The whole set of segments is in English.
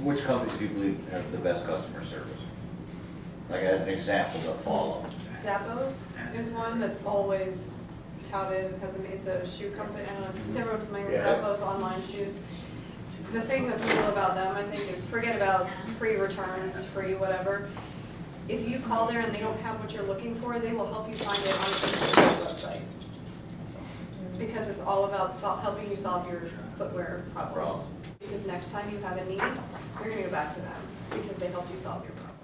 Which companies do you believe have the best customer service? Like as an example to follow. Zappos is one that's always touted. It's a shoe company. I don't know if everyone familiar with Zappos online shoes. The thing that's cool about them, I think, is forget about free returns, free whatever. If you call there and they don't have what you're looking for, they will help you find it on a website. Because it's all about helping you solve your footwear problems. Because next time you have a need, you're going to go back to them because they helped you solve your problem.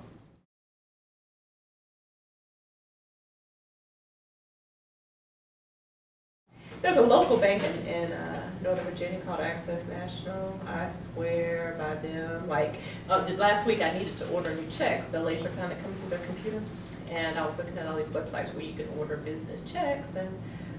There's a local bank in Northern Virginia called Access National. I swear by them. Like last week, I needed to order new checks, the laser kind that come through their computer, and I was looking at all these websites where you can order business checks, and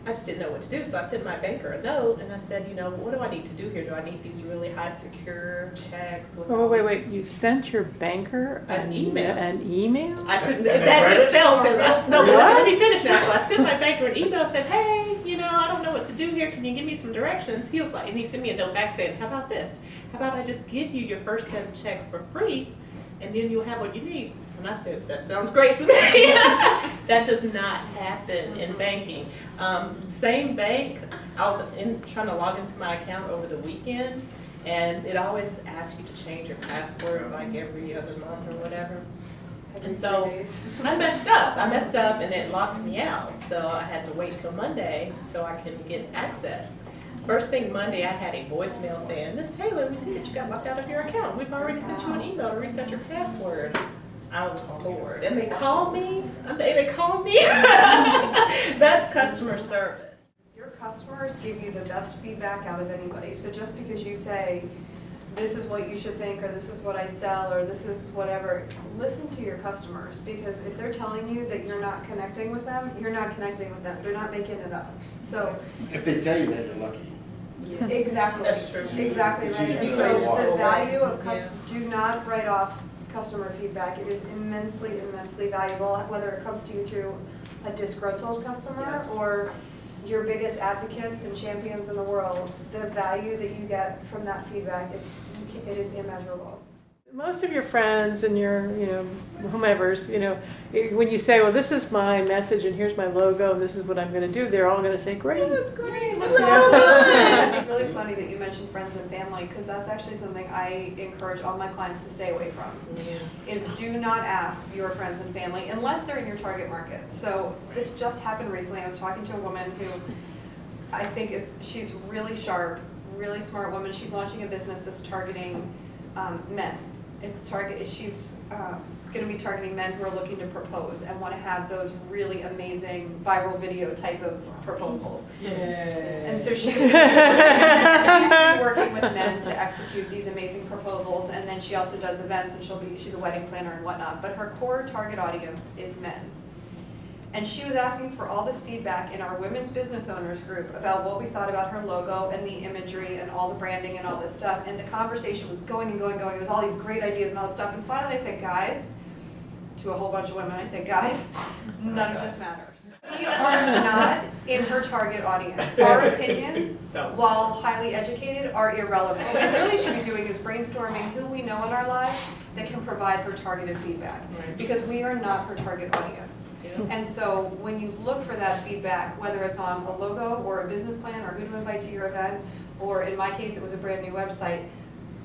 I just didn't know what to do. So I sent my banker a note, and I said, you know, what do I need to do here? Do I need these really high secure checks? Oh, wait. You sent your banker an email. An email? I said, that itself says, no, let me finish now. So I sent my banker an email, said, hey, you know, I don't know what to do here. Can you give me some directions? He was like, and he sent me a note back saying, how about this? How about I just give you your first set of checks for free, and then you'll have what you need? And I said, that sounds great to me. That does not happen in banking. Same bank, I was trying to log into my account over the weekend, and it always asks you to change your password like every other month or whatever. And so I messed up and it locked me out. So I had to wait till Monday so I could get access. First thing Monday, I had a voicemail saying, Miss Taylor, we see that you got locked out of your account. We've already sent you an email to reset your password. I was bored. And they called me. That's customer service. Your customers give you the best feedback out of anybody. So just because you say, this is what you should think, or this is what I sell, or this is whatever, listen to your customers. Because if they're telling you that you're not connecting with them, you're not connecting with them. They're not making it up. So if they tell you that, you're lucky. exactly. That's true. Exactly It's right. easy to And say so walk the away. value of do not write off customer feedback. It is immensely, immensely valuable, whether it comes to you through a disgruntled customer or your biggest advocates and champions in the world. The value that you get from that feedback, it is immeasurable. Most of your friends and your, whomever's, when you say, well, this is my message and here's my logo and this is what I'm going to do, they're all going to say, great. Oh, that's great. Looks so good. It's really funny that you mentioned friends and family, because that's actually something I encourage all my clients to stay away from. Is do not ask your friends and family unless they're in your target market. So this just happened recently. I was talking to a woman who I think she's really sharp, really smart woman. She's launching a business that's targeting men. She's going to be targeting men who are looking to propose and want to have those really amazing viral video type of proposals. And so she's going to be working with men to execute these amazing proposals, and then she also does events, and she's a wedding planner and whatnot. But her core target audience is men. And she was asking for all this feedback in our women's business owners group about what we thought about her logo and the imagery and all the branding and all this stuff. And the conversation was going and going and going. It was all these great ideas and all this stuff. And finally I said, guys, to a whole bunch of women, I said, guys, none of this matters. We are not in her target audience. Our opinions, while highly educated, are irrelevant. What we really should be doing is brainstorming who we know in our lives that can provide her targeted feedback. Because we are not her target audience. And so when you look for that feedback, whether it's on a logo or a business plan or who to invite to your event, or in my case it was a brand new website,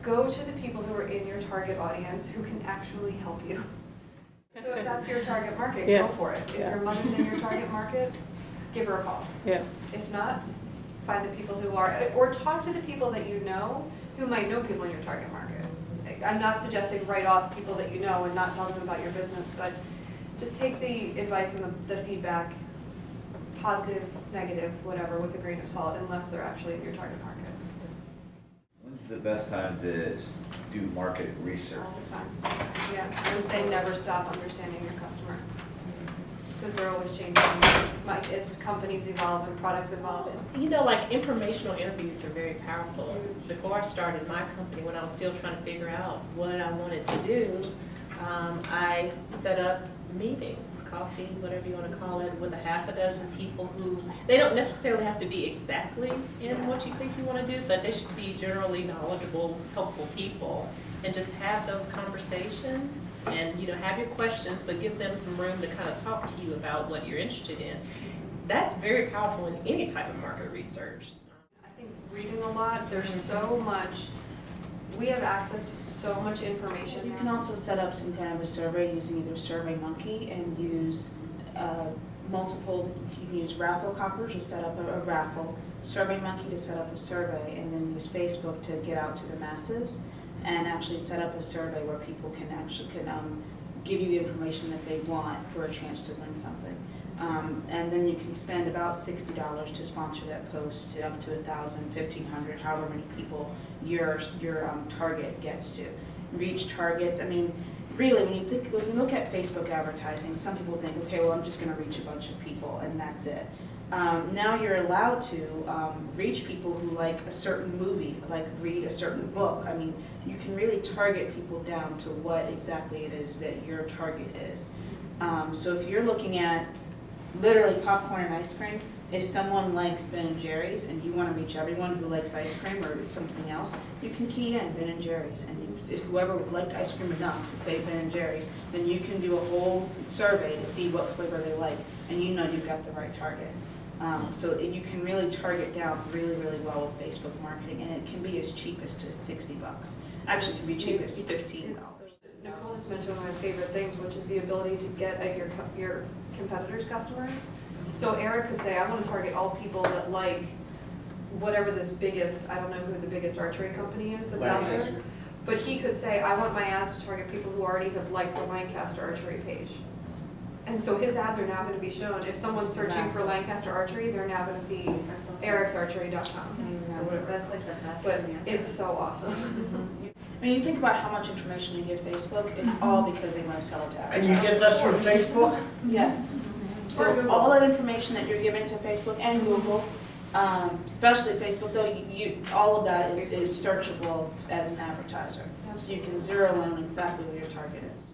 go to the people who are in your target audience who can actually help you. So if that's your target market, go for it. If your mother's in your target market, give her a call. If not, find the people who are, or talk to the people that you know who might know people in your target market. I'm not suggesting write off people that you know and not tell them about your business, but just take the advice and the feedback, positive, negative, whatever, with a grain of salt, unless they're actually in your target market. When's the best time to do market research? All the time. Yeah, I would say never stop understanding your customer, because they're always changing. As companies evolve and products evolve. Like informational interviews are very powerful. Before I started my company, when I was still trying to figure out what I wanted to do, I set up meetings, coffee, whatever you want to call it, with a half a dozen people who, they don't necessarily have to be exactly in what you think you want to do, but they should be generally knowledgeable, helpful people. and just have those conversations and, you know, have your questions, but give them some room to kind of talk to you about what you're interested in. That's very powerful in any type of market research. I think reading a lot, there's so much, we have access to so much information You now. can also set up some kind of a survey using either SurveyMonkey and use multiple, you can use raffle coppers to set up a raffle, SurveyMonkey to set up a survey, and then use Facebook to get out to the masses and actually set up a survey where people can give you the information that they want for a chance to win something. And then you can spend about $60 to sponsor that post to up to 1,000, 1,500, however many people your target gets to. Reach targets, I mean, really, when you look at Facebook advertising, some people think, okay, well, I'm just gonna reach a bunch of people and that's it. Now you're allowed to reach people who like a certain movie, like read a certain book. I mean, you can really target people down to what exactly it is that your target is. So if you're looking at literally popcorn and ice cream, if someone likes Ben & Jerry's and you want to reach everyone who likes ice cream or something else, you can key in Ben & Jerry's, and if whoever liked ice cream enough to say Ben & Jerry's, then you can do a whole survey to see what flavor they like, and you know you've got the right target. So you can really target down really, really well with Facebook marketing, and it can be as cheap as just $60. Actually, it can be cheap as $15. Nicole has mentioned one of my favorite things, which is the ability to get at your competitors' customers. So Eric could say, I want to target all people that like whatever this biggest, I don't know who the biggest archery company is that's out there. But he could say, I want my ads to target people who already have liked the Lancaster archery page. And so his ads are now going to be shown. If someone's searching for Lancaster archery, they're now going to see ericsarchery.com. Exactly. That's like the best. But thing ever. it's so awesome. I mean, you think about how much information you give Facebook, it's all because they want to sell it to And you advertisers. get this from Facebook? Yes. Or So Google. all that information that you're giving to Facebook and Google, especially Facebook though, all of that is searchable as an advertiser. So you can zero in on exactly who your target is.